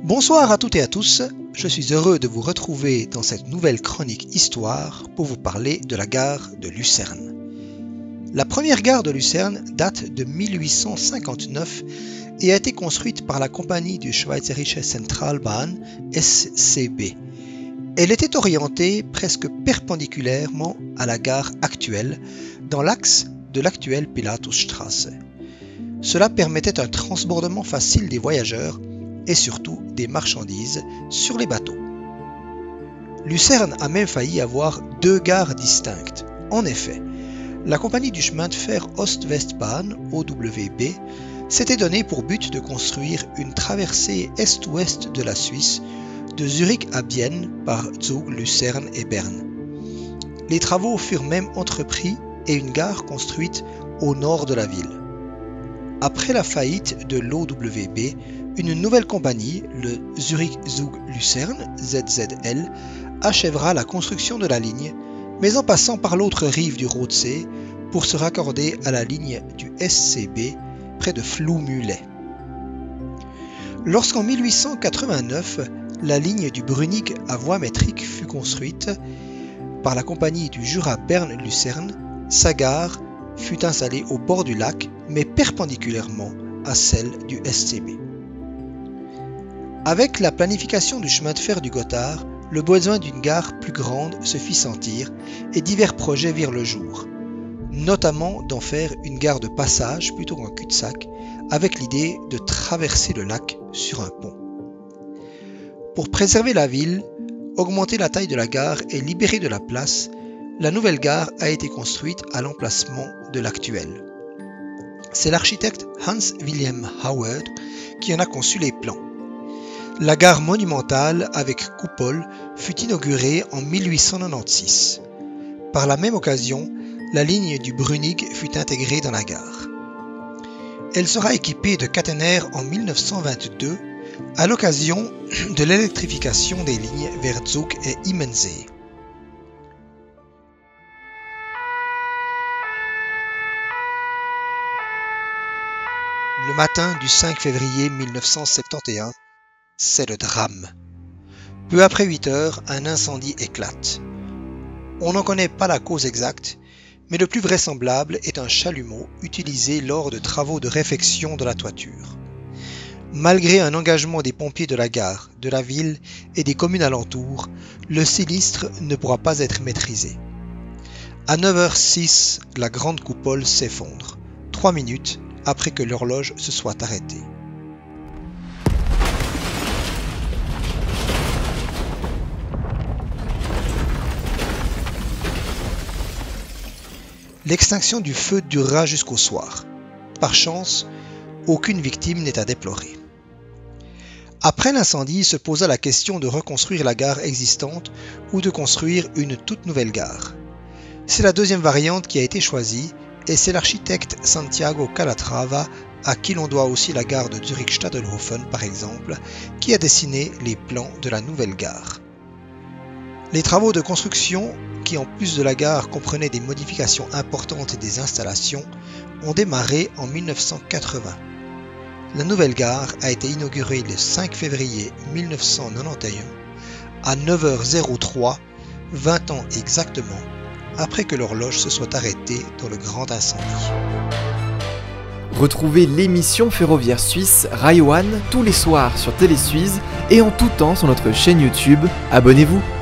Bonsoir à toutes et à tous, je suis heureux de vous retrouver dans cette nouvelle chronique histoire pour vous parler de la gare de Lucerne. La première gare de Lucerne date de 1859 et a été construite par la compagnie du Schweizerische Zentralbahn SCB. Elle était orientée presque perpendiculairement à la gare actuelle, dans l'axe de l'actuelle Pilatusstraße. Cela permettait un transbordement facile des voyageurs et surtout des marchandises sur les bateaux. Lucerne a même failli avoir deux gares distinctes. En effet, la compagnie du chemin de fer Ost-West-Bahn, OWB, s'était donné pour but de construire une traversée est-ouest de la Suisse, de Zurich à Bienne par Zug, Lucerne et Berne. Les travaux furent même entrepris et une gare construite au nord de la ville. Après la faillite de l'OWB, une nouvelle compagnie, le Zurich Zug Lucerne, ZZL, achèvera la construction de la ligne, mais en passant par l'autre rive du Rotsee pour se raccorder à la ligne du SCB près de Fluhmühle. Lorsqu'en 1889, la ligne du Brünig à voie métrique fut construite par la compagnie du Jura Berne-Lucerne, sa gare fut installée au bord du lac, mais perpendiculairement à celle du SCB. Avec la planification du chemin de fer du Gotthard, le besoin d'une gare plus grande se fit sentir et divers projets virent le jour, notamment d'en faire une gare de passage plutôt qu'un cul-de-sac, avec l'idée de traverser le lac sur un pont. Pour préserver la ville, augmenter la taille de la gare et libérer de la place, la nouvelle gare a été construite à l'emplacement de l'actuelle. C'est l'architecte Hans Wilhelm Hauer qui en a conçu les plans. La gare monumentale avec coupole fut inaugurée en 1896. Par la même occasion, la ligne du Brünig fut intégrée dans la gare. Elle sera équipée de caténaires en 1922 à l'occasion de l'électrification des lignes vers Zug et Immensee. Le matin du 5 février 1971, c'est le drame. Peu après 8 heures, un incendie éclate. On n'en connaît pas la cause exacte, mais le plus vraisemblable est un chalumeau utilisé lors de travaux de réfection de la toiture. Malgré un engagement des pompiers de la gare, de la ville et des communes alentours, le sinistre ne pourra pas être maîtrisé. À 9h06, la grande coupole s'effondre, 3 minutes après que l'horloge se soit arrêtée. L'extinction du feu durera jusqu'au soir. Par chance, aucune victime n'est à déplorer. Après l'incendie, se posa la question de reconstruire la gare existante ou de construire une toute nouvelle gare. C'est la deuxième variante qui a été choisie et c'est l'architecte Santiago Calatrava, à qui l'on doit aussi la gare de Zurich-Stadelhofen par exemple, qui a dessiné les plans de la nouvelle gare. Les travaux de construction, qui en plus de la gare comprenaient des modifications importantes et des installations, ont démarré en 1980. La nouvelle gare a été inaugurée le 5 février 1991 à 9h03, 20 ans exactement, après que l'horloge se soit arrêtée dans le grand incendie. Retrouvez l'émission ferroviaire suisse Rail One tous les soirs sur Télé Suisse et en tout temps sur notre chaîne YouTube. Abonnez-vous!